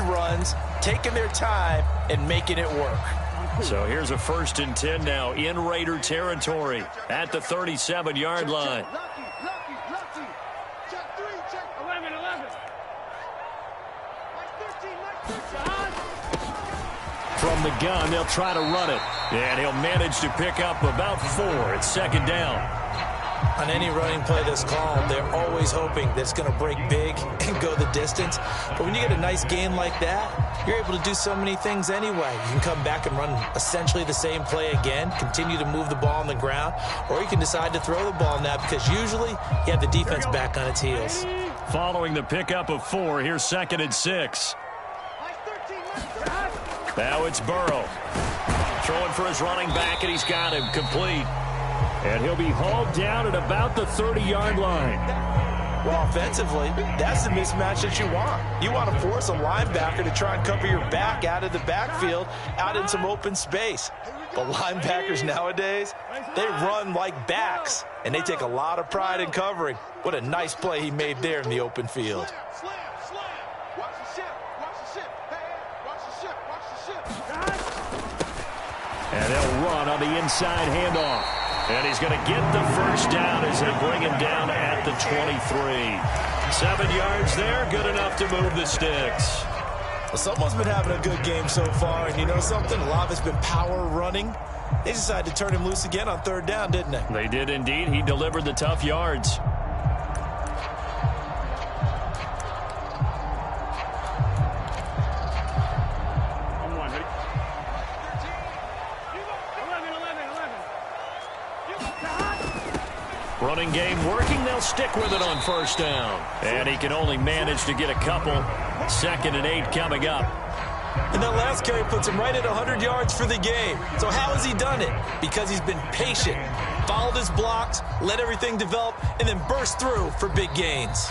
runs, taking their time, and making it work. So here's a 1st and 10 now in Raider territory at the 37-yard line. From the gun, they'll try to run it. And he'll manage to pick up about 4. It's 2nd down. On any running play that's called, they're always hoping that it's going to break big and go the distance. But when you get a nice gain like that, you're able to do so many things anyway. You can come back and run essentially the same play again, continue to move the ball on the ground, or you can decide to throw the ball now because usually you have the defense back on its heels. Following the pickup of 4, here's 2nd and 6. Now it's Burrow. Throwing for his running back, and he's got him complete. And he'll be hauled down at about the 30-yard line. Well, offensively, that's the mismatch that you want. You want to force a linebacker to try and cover your back out of the backfield, out in some open space. But linebackers nowadays, they run like backs, and they take a lot of pride in covering. What a nice play he made there in the open field. And they'll run on the inside handoff. And he's going to get the 1st down as they bring him down at the 23. 7 yards there, good enough to move the sticks. Well, someone's been having a good game so far, and you know something? A lot of it's been power running. They decided to turn him loose again on 3rd down, didn't they? They did indeed. He delivered the tough yards. Running game working. They'll stick with it on 1st down. And he can only manage to get a couple. 2nd and 8 coming up. And that last carry puts him right at 100 yards for the game. So how has he done it? Because he's been patient, followed his blocks, let everything develop, and then burst through for big gains.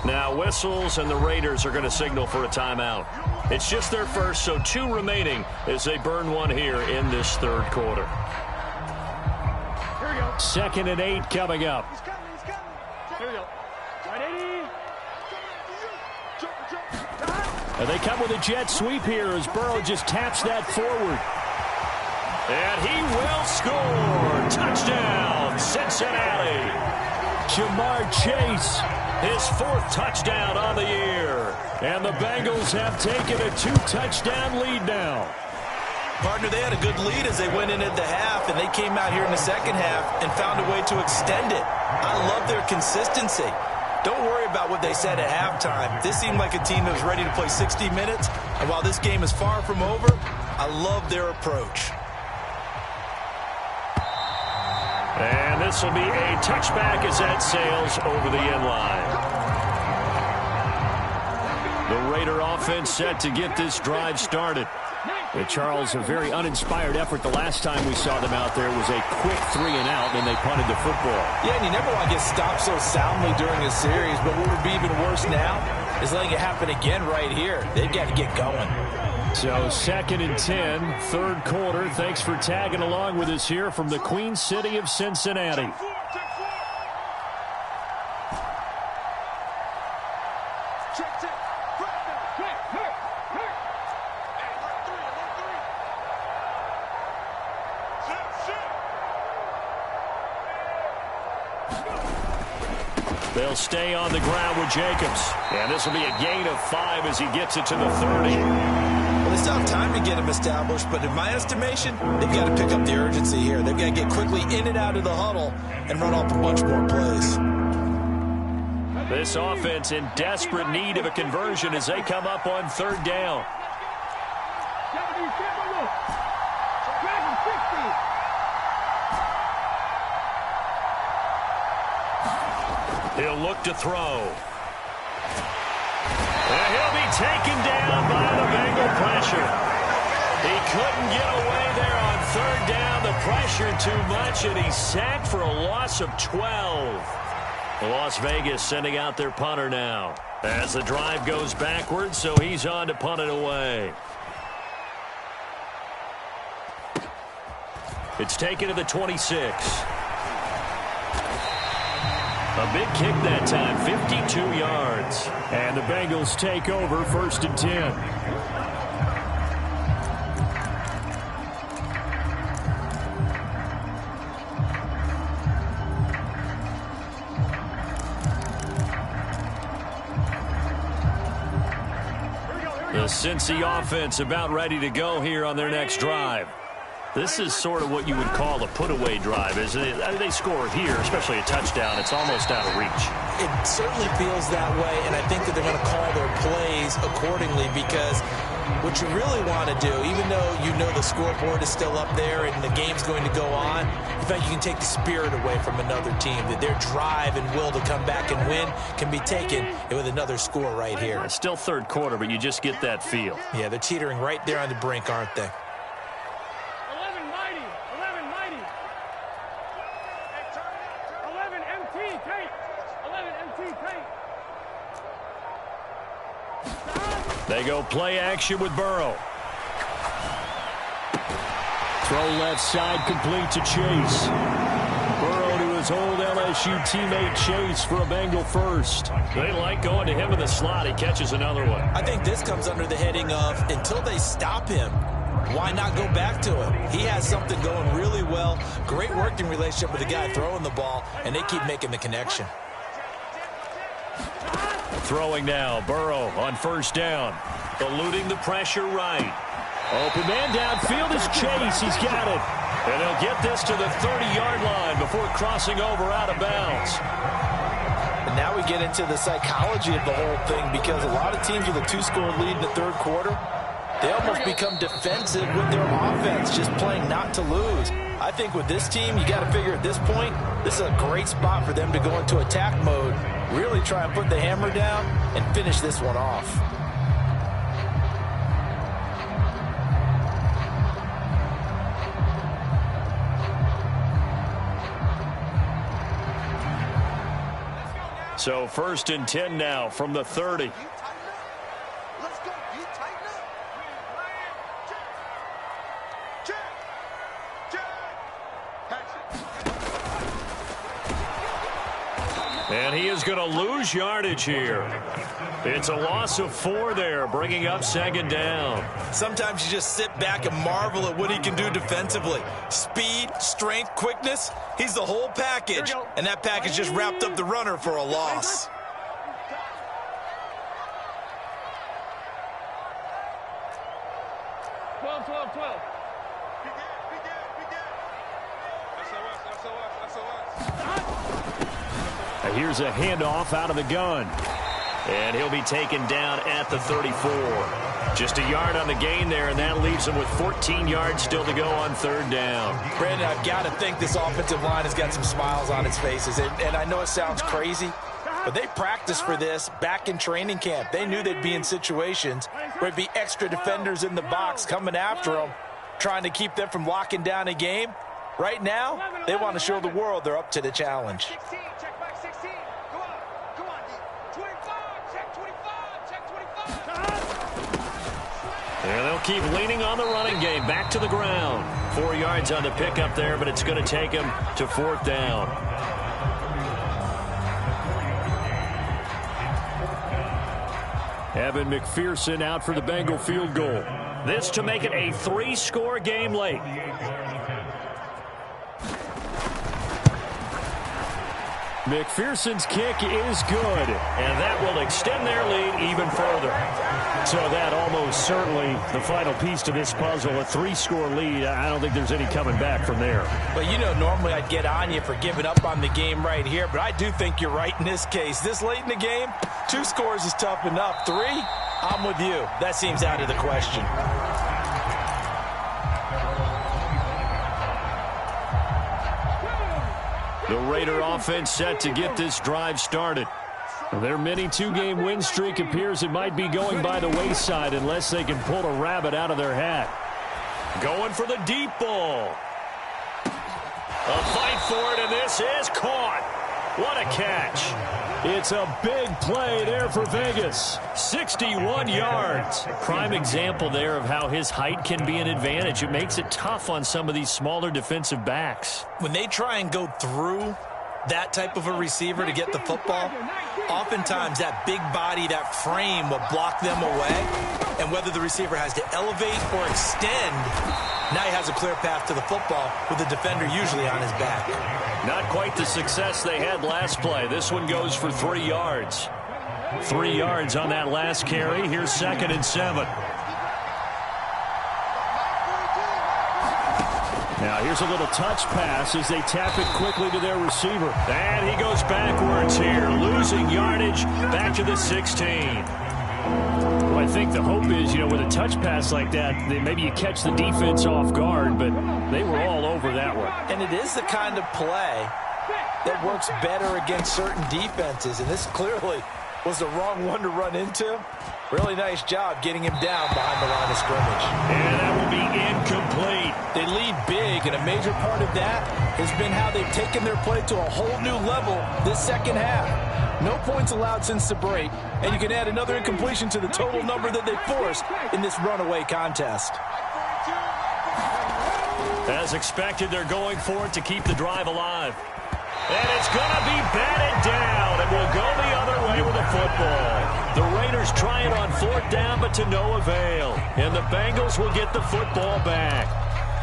Now whistles, and the Raiders are going to signal for a timeout. It's just their first, so 2 remaining as they burn one here in this 3rd quarter. 2nd and 8 coming up. Here we go. And they come with a jet sweep here as Burrow just taps that forward. And he will score. Touchdown, Cincinnati. Jamar Chase, his 4th touchdown on the year. And the Bengals have taken a 2-touchdown lead now. Partner, they had a good lead as they went in at the half, and they came out here in the 2nd half and found a way to extend it. I love their consistency. Don't worry about what they said at halftime. This seemed like a team that was ready to play 60 minutes, and while this game is far from over, I love their approach. And this will be a touchback as that sails over the end line. The Raider offense set to get this drive started. And Charles, a very uninspired effort the last time we saw them out there was a quick 3-and-out, and they punted the football. Yeah, and you never want to get stopped so soundly during a series, but what would be even worse now is letting it happen again right here. They've got to get going. So 2nd and 10, 3rd quarter. Thanks for tagging along with us here from the Queen City of Cincinnati. They'll stay on the ground with Jacobs. And this will be a gain of 5 as he gets it to the 30. Well, they still have time to get him established, but in my estimation, they've got to pick up the urgency here. They've got to get quickly in and out of the huddle and run off a bunch more plays. This offense in desperate need of a conversion as they come up on 3rd down. He'll look to throw. And he'll be taken down by the Bengal pressure. He couldn't get away there on 3rd down. The pressure too much, and he's sacked for a loss of 12. Las Vegas sending out their punter now as the drive goes backwards, so he's on to punt it away. It's taken to the 26. A big kick that time, 52 yards. And the Bengals take over 1st and 10. The Cincy offense about ready to go here on their next drive. This is sort of what you would call a put-away drive. As they score here, especially a touchdown, it's almost out of reach. It certainly feels that way, and I think that they're going to call their plays accordingly, because what you really want to do, even though you know the scoreboard is still up there and the game's going to go on, in fact, you can take the spirit away from another team, that their drive and will to come back and win can be taken with another score right here. It's still third quarter, but you just get that feel. Yeah, they're teetering right there on the brink, aren't they? 11 mighty. 11 mighty. 11 MT tape. 11 MT tape. They go play action with Burrow. Throw left side complete to Chase. Burrow to his old LSU teammate Chase for a Bengal first. They like going to him in the slot. He catches another one. I think this comes under the heading of, until they stop him, why not go back to him? He has something going really well. Great working relationship with the guy throwing the ball, and they keep making the connection. Throwing now, Burrow on first down. Eluding the pressure right. Open man downfield is Chase. He's got it. And he'll get this to the 30-yard line before crossing over out of bounds. And now we get into the psychology of the whole thing, because a lot of teams with a 2-score lead in the third quarter, they almost become defensive with their offense, just playing not to lose. I think with this team, you got to figure at this point, this is a great spot for them to go into attack mode, really try and put the hammer down and finish this one off. So 1st and 10 now from the 30. Let's go. You tighten up. And he is going to lose yardage here. It's a loss of 4 there, bringing up 2nd down. Sometimes you just sit back and marvel at what he can do defensively. Speed, strength, quickness, he's the whole package. And that package just wrapped up the runner for a loss. Here's a handoff out of the gun. And he'll be taken down at the 34. Just a yard on the gain there, and that leaves him with 14 yards still to go on 3rd down. Brandon, I've got to think this offensive line has got some smiles on its faces. And I know it sounds crazy, but they practiced for this back in training camp. They knew they'd be in situations where it'd be extra defenders in the box coming after them, trying to keep them from locking down a game. Right now, they want to show the world they're up to the challenge. 16, check back 16. Go on. Go on, D. 25, check 25, check 25. And they'll keep leaning on the running game. Back to the ground. 4 yards on the pickup there, but it's going to take him to 4th down. Evan McPherson out for the Bengal field goal. This to make it a 3-score game late. McPherson's kick is good. And that will extend their lead even further. So that almost certainly the final piece to this puzzle, a 3-score lead. I don't think there's any coming back from there. But you know, normally I'd get on you for giving up on the game right here, but I do think you're right in this case. This late in the game, 2 scores is tough enough. 3, I'm with you. That seems out of the question. The Raider offense set to get this drive started. Their mini 2-game win streak appears it might be going by the wayside unless they can pull a rabbit out of their hat. Going for the deep ball. A fight for it, and this is caught. What a catch. It's a big play there for Vegas. 61 yards. Prime example there of how his height can be an advantage. It makes it tough on some of these smaller defensive backs. When they try and go through that type of a receiver to get the football, oftentimes that big body, that frame will block them away. And whether the receiver has to elevate or extend, now he has a clear path to the football with the defender usually on his back. Not quite the success they had last play. This one goes for 3 yards. 3 yards on that last carry. Here's 2nd and 7. Now here's a little touch pass as they tap it quickly to their receiver. And he goes backwards here, losing yardage back to the 16. Well, I think the hope is, with a touch pass like that, maybe you catch the defense off guard, but they were all over that one. And it is the kind of play that works better against certain defenses, and this clearly was the wrong one to run into. Really nice job getting him down behind the line of scrimmage. And that will be incomplete. They lead big, and a major part of that has been how they've taken their play to a whole new level this second half. No points allowed since the break, and you can add another incompletion to the total number that they forced in this runaway contest. As expected, they're going for it to keep the drive alive. And it's going to be batted down, and will go the other way with the football. The Raiders try it on 4th down, but to no avail. And the Bengals will get the football back.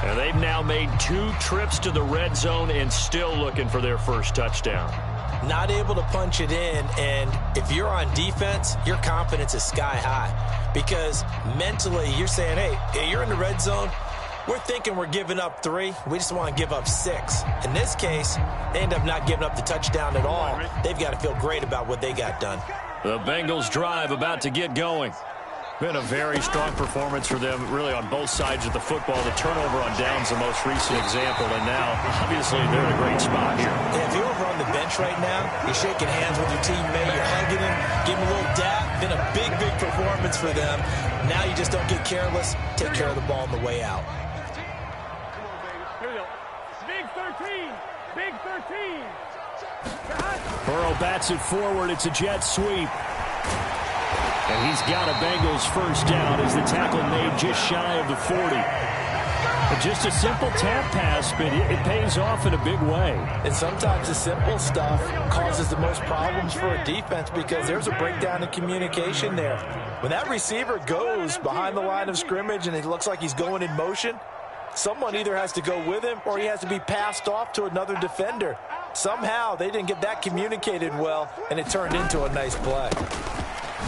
And they've now made 2 trips to the red zone and still looking for their first touchdown. Not able to punch it in, and if you're on defense, your confidence is sky high. Because mentally, you're saying, hey, you're in the red zone. We're thinking we're giving up 3. We just want to give up 6. In this case, they end up not giving up the touchdown at all. They've got to feel great about what they got done. The Bengals drive about to get going. Been a very strong performance for them, really, on both sides of the football. The turnover on downs, the most recent example, and now, obviously, they're in a great spot here. If you're over on the bench right now, you're shaking hands with your teammate, you're hugging him, giving him a little dap. Been a big, big performance for them. Now you just don't get careless. Take care of the ball on the way out. Big 13. Big 13. Burrow bats it forward. It's a jet sweep. And he's got a Bengals first down as the tackle made just shy of the 40. But just a simple tap pass, but it pays off in a big way. And sometimes the simple stuff causes the most problems for a defense because there's a breakdown in communication there. When that receiver goes behind the line of scrimmage and it looks like he's going in motion, someone either has to go with him or he has to be passed off to another defender. Somehow they didn't get that communicated well, and it turned into a nice play.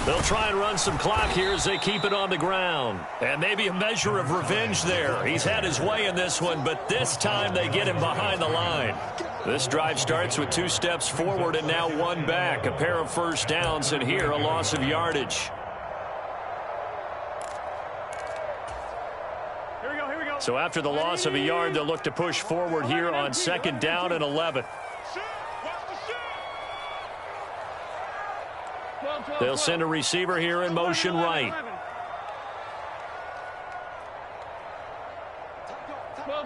They'll try and run some clock here as they keep it on the ground. And maybe a measure of revenge there. He's had his way in this one, but this time they get him behind the line. This drive starts with 2 steps forward and now 1 back. A pair of first downs, and here a loss of yardage. Here we go. So after the loss of a yard, they'll look to push forward here on 2nd down and 11. They'll send a receiver here in motion right.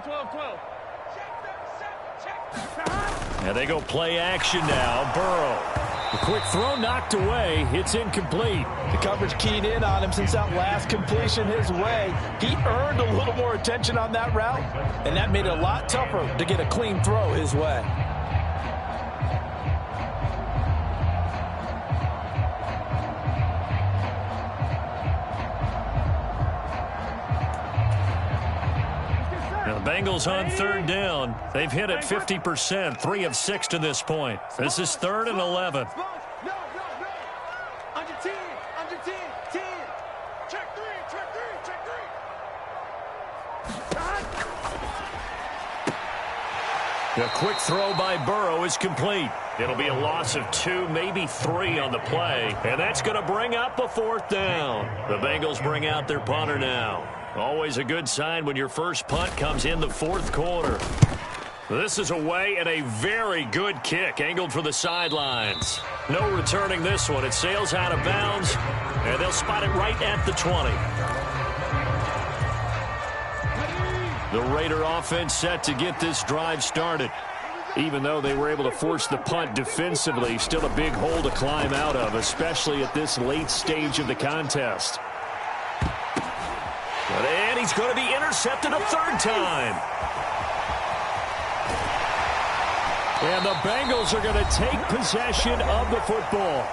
12. And they go play action now. Burrow. The quick throw knocked away. It's incomplete. The coverage keyed in on him since that last completion his way. He earned a little more attention on that route, and that made it a lot tougher to get a clean throw his way. Now the Bengals on 3rd down. They've hit it 50%, 3 of 6 to this point. This is 3rd and 11. No. Under 10. 10. Check 3. The quick throw by Burrow is complete. It'll be a loss of 2, maybe 3 on the play. And that's going to bring up a 4th down. The Bengals bring out their punter now. Always a good sign when your first punt comes in the 4th quarter. This is away and a very good kick angled for the sidelines. No returning this one. It sails out of bounds, and they'll spot it right at the 20. The Raider offense set to get this drive started. Even though they were able to force the punt defensively, still a big hole to climb out of, especially at this late stage of the contest. And he's going to be intercepted a 3rd time. And the Bengals are going to take possession of the football.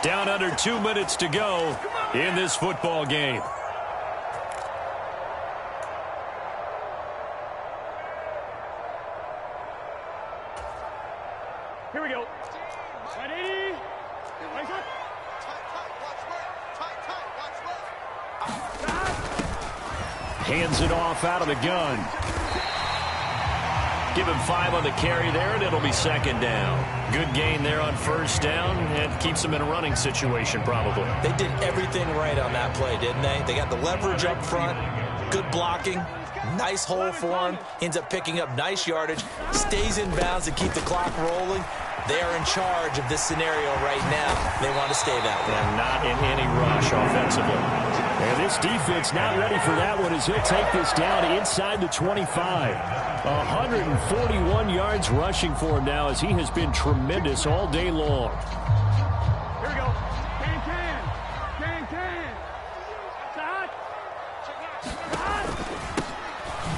Down under 2 minutes to go in this football game. Here we go. Ready? Watch Hands it off out of the gun. Give him 5 on the carry there, and it'll be second down. Good gain there on first down, and keeps him in a running situation probably. They did everything right on that play, didn't they? They got the leverage up front, good blocking, nice hole for him, ends up picking up nice yardage, stays in bounds to keep the clock rolling. They are in charge of this scenario right now. They want to stay that way. And not in any rush offensively. And this defense not ready for that one as he'll take this down inside the 25. 141 yards rushing for him now as he has been tremendous all day long. Here we go. Can.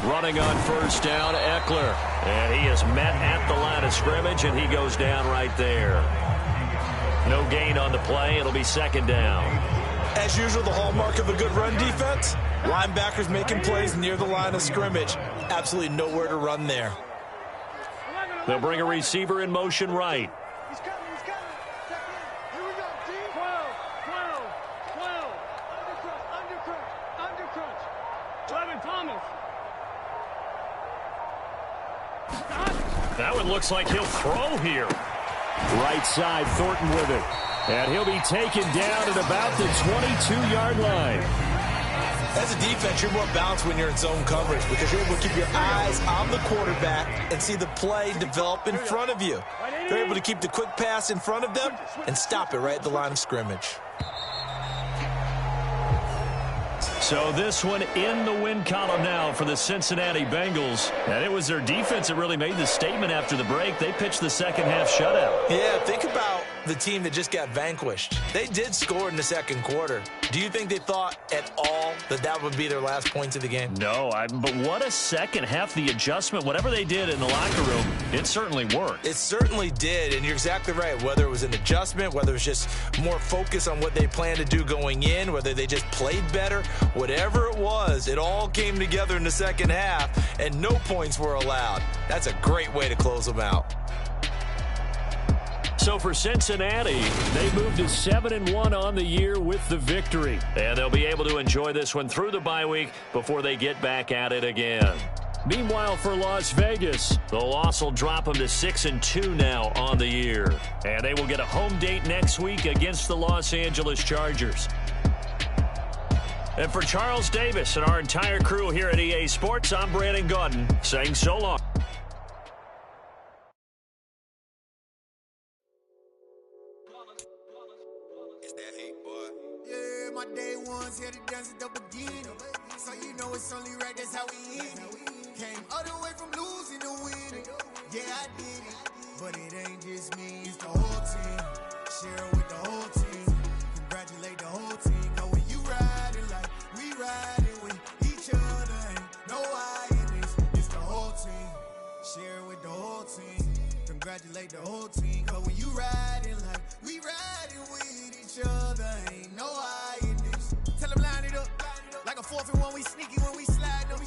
Running on first down, Eckler. And he is met at the line of scrimmage, and he goes down right there. No gain on the play. It'll be second down. As usual, the hallmark of a good run defense, linebackers making plays near the line of scrimmage. Absolutely nowhere to run there. They'll bring a receiver in motion right. He's coming. Check in. Here we go, G. 12. Undercrunch. 11, Thomas. That one looks like he'll throw here. Right side, Thornton with it. And he'll be taken down at about the 22-yard line. As a defense, you're more balanced when you're in zone coverage because you're able to keep your eyes on the quarterback and see the play develop in front of you. They're able to keep the quick pass in front of them and stop it right at the line of scrimmage. So this one in the win column now for the Cincinnati Bengals. And it was their defense that really made the statement after the break. They pitched the second-half shutout. Yeah, think about the team that just got vanquished. They did score in the second quarter. Do you think they thought at all that that would be their last points of the game? No, but what a second half. The adjustment, whatever they did in the locker room, it certainly worked. It certainly did, and you're exactly right. Whether it was an adjustment, whether it was just more focus on what they planned to do going in, whether they just played better, whatever it was, it all came together in the second half, and no points were allowed. That's a great way to close them out. So for Cincinnati, they moved to 7-1 on the year with the victory. And they'll be able to enjoy this one through the bye week before they get back at it again. Meanwhile, for Las Vegas, the loss will drop them to 6-2 now on the year. And they will get a home date next week against the Los Angeles Chargers. And for Charles Davis and our entire crew here at EA Sports, I'm Brandon Gaudin saying so long. My day ones here to dance at the beginning. So you know it's only right, that's how we end it. Came all the way from losing to winning. Yeah, I did it. But it ain't just me, it's the whole team. Share with the whole team. Congratulate the whole team. Cause when you riding like we riding with each other, ain't no I in this. It's the whole team. Share with the whole team. Congratulate the whole team. Cause when you riding like we riding with each other, ain't no I in this. Tell them line it up. Like a 4th and 1, we sneaky when we slide them.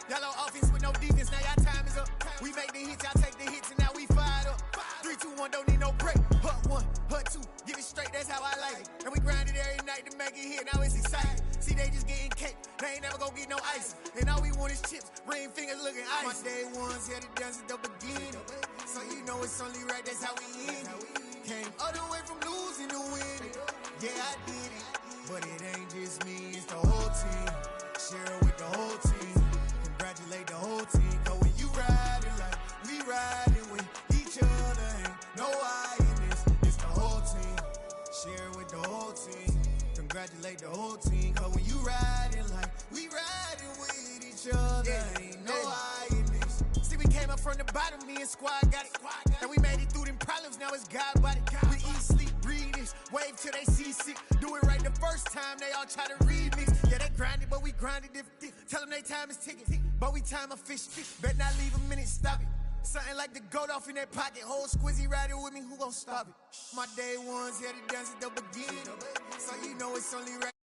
Y'all on offense with no defense, now y'all time is up. We make the hits, y'all take the hits, and now we fired up. 3, 2, 1, don't need no break. Hut 1, hut 2, give it straight, that's how I like it. And we grind it every night to make it hit, now it's exciting. See, they just getting cake, they ain't never gonna get no ice. And all we want is chips, ring fingers looking ice. My day ones here to dance at the beginning. So you know it's only right, that's how we end it. Came all the way from losing to winning. Yeah, I did it. But it ain't just me, it's the whole team. Share with the whole team. Congratulate the whole team. Cause when you riding like we riding with each other, ain't no I in this. It's the whole team. Share with the whole team. Congratulate the whole team. Cause when you riding like we riding with each other, ain't no I in this. See, we came up from the bottom, me and squad got it. And we made it through them problems, now it's God body. We eat, sleep, read this, wave till they see sick. Do it right the first time, they all try to remix. Yeah, they grinded, but we grinded different. Tell them they time is ticking, but we time a fish. Bet not leave a minute, stop it. Something like the goat off in that pocket. Whole squizzy riding with me, who gon' stop it? My day ones here to dance at the beginning. So you know it's only right.